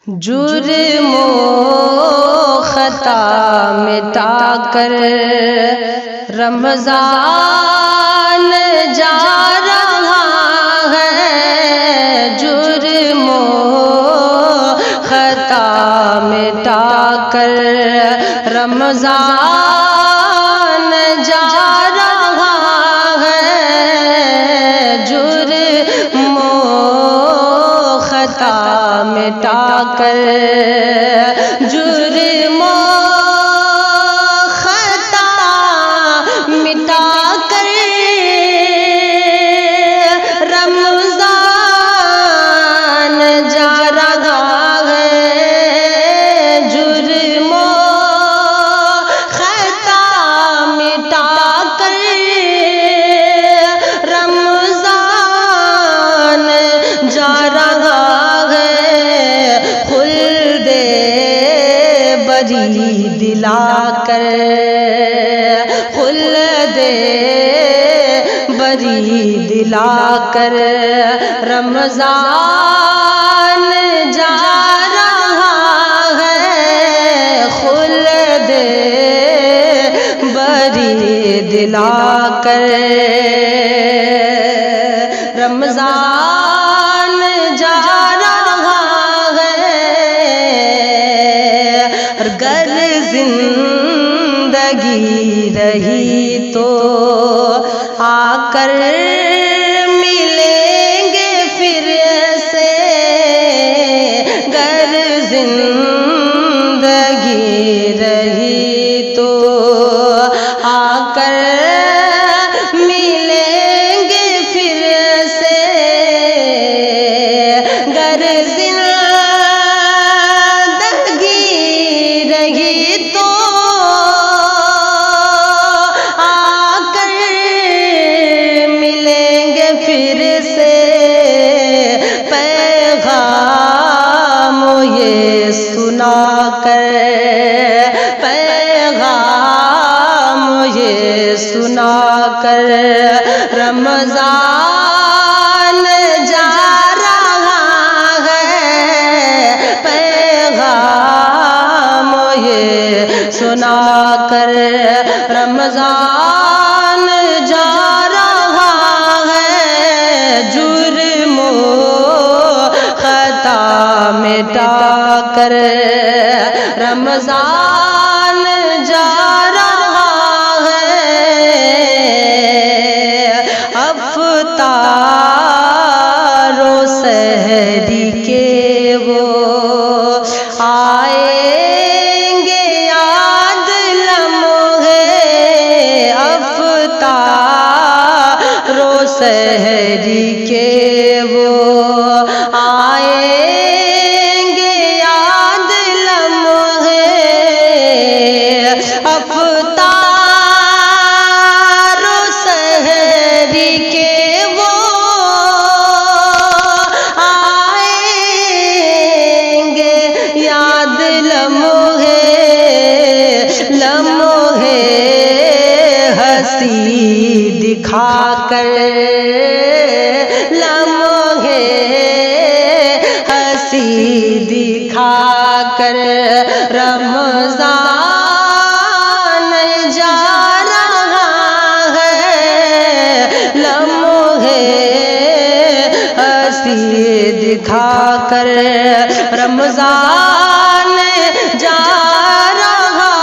جرم و خطا مٹا کر رمضان جا رہا ہے، جرم و خطا مٹا کر رمضان جا رہا ہے، جرم و خطا مٹا کر، جرم و خطا مٹا کر رمضان جا رہا ہے، جرم و خطا مٹا کر رمضان جا رہا ہے، بری دلا کر، خلد بری دلا کر رمضان جا رہا ہے، خلد بری دلا کر رمضان جا رہا ہے، گر زندگی رہی تو آ کر ملیں گے پھر سے، گر زندگی رہی تو آ کر ملیں گے پھر سے، گر پیغام یہ سنا کر رمضان جا رہا ہے، پیغام یہ سنا کر رمضان جا رہا ہے، جرم و خطا مٹا کر رمضان جا رہا ہے، افطار و سحری کے وہ آئیں گے یاد لمحے، افطار و سحری کے وہ آئیں گے یاد لمحے، افطار و سحری کے وہ آئیں گے یاد لمحے، لمحے ہنسی دکھا کر، لمحے ہنسی دکھا کر رمضان جا رہا ہے، لمحے ہنسی دکھا کر رمضان جا رہا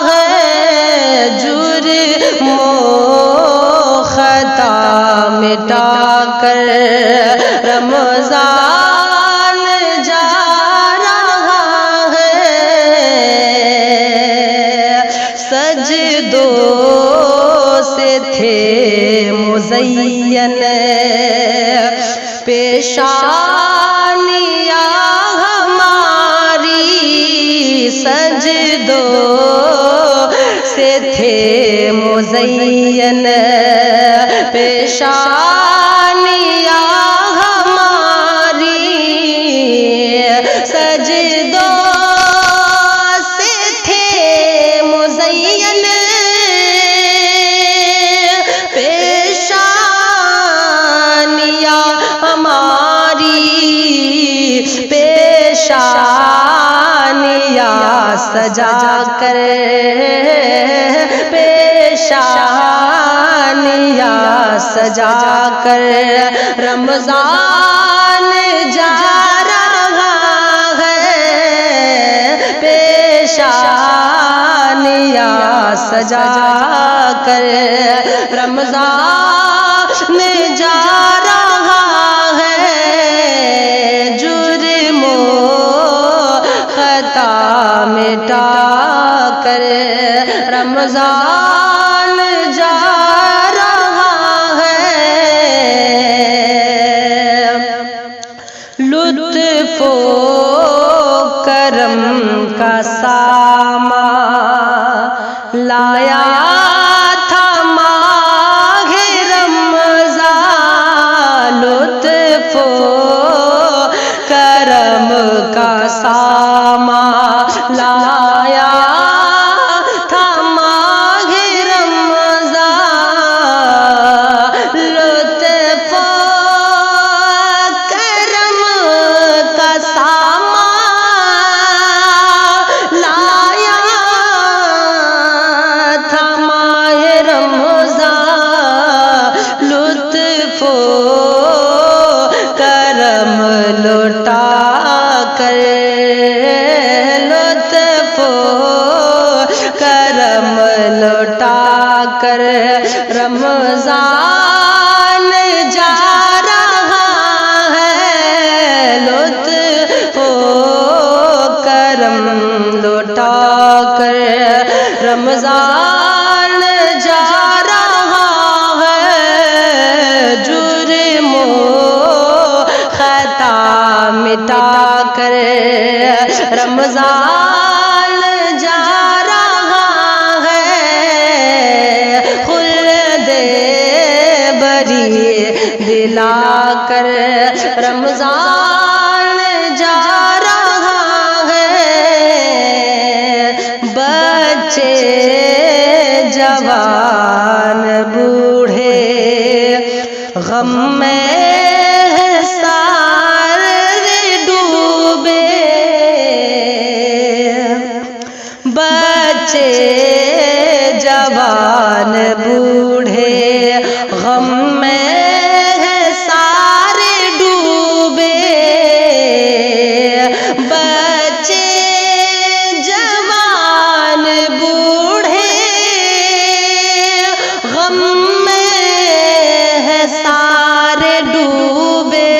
ہے، جرم و خطا مٹا کر رمضان جا رہا ہے، سجدوں سے تھے مزین پیشانیاں ہماری، سجدوں سے تھے مزین پیشانیاں ہماری، سجدوں سے تھے مزین پیشانیاں ہماری، پیش پیشانیاں سجا کر پیشانیاں سجا کر رمضان جا رہا ہے پیشانیاں سجا کر رمضان جا رہا ہے جرم و خطا مٹا کر رمضان جا رہا ہے لطف و کرم کا سامان لایا تھا ماہ رمضان لطف و کرم کا سامان لایا تھا ماہ رمضان لطف و کرم کا سامان لایا تھا ماہ رمضان لطف و کرم لوٹا کر لطف و کرم لوٹا کر رمضان جا رہا ہے لطف و کرم لوٹا کر رمضان جا رہا ہے جرم و خطا مٹا کر رمضان جا رہا ہے خلد بری دلا کر رمضان جا رہا ہے بچے جوان بوڑھے غم میں سارے ڈوبے بچے جوان بوڑھے غم میں سارے ڈوبے بچے جوان بوڑھے غم میں سارے ڈوبے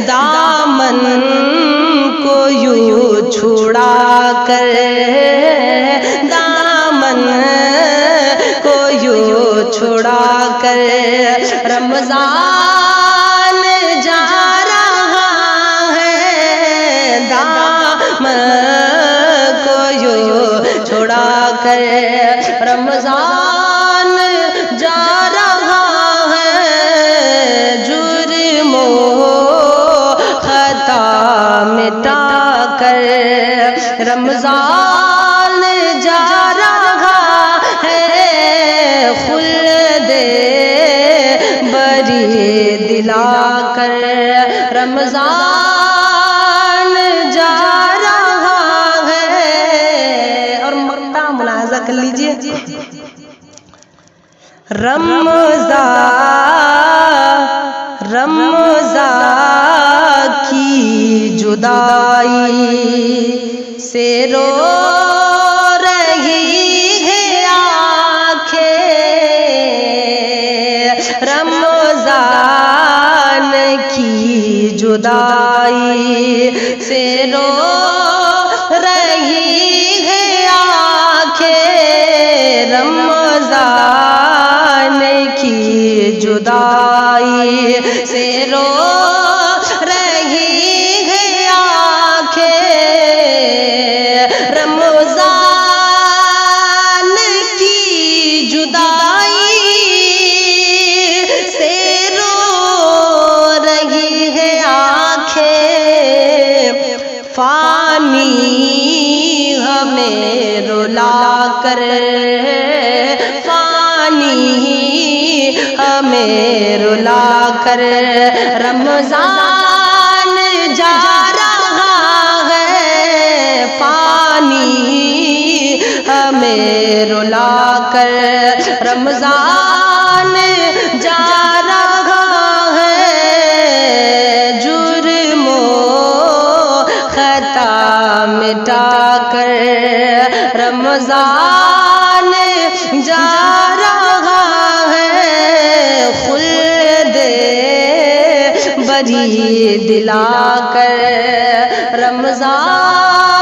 دامن کو یوں چھڑا کر دامن کو یوں چھڑا کر رمضان جا رہا ہے دامن کو یوں چھڑا کر رمضان جا رہا ہے جرم و خطا مٹا کر رمضان جا رہا ہے خلد بری دلا کر رمضان جا رہا ہے اور مقطع ملاحظہ کر لیجئے رمضان کی جدائی سے رو رہی ہے آنکھیں رمضان کی جدائی سے رو رہی ہے آنکھیں رمضان کی جدائی سے رو رہی ہے آنکھیں رمضان کی جدائی سے رو رہی ہے آنکھیں فانی ہمیں رلا کر فانی ہمیں رلا کر رمضان جا رہا رلا کر رمضان جا رہا ہے، جرم و خطا مٹا کر رمضان جا رہا ہے، خلد بری دلا کر رمضان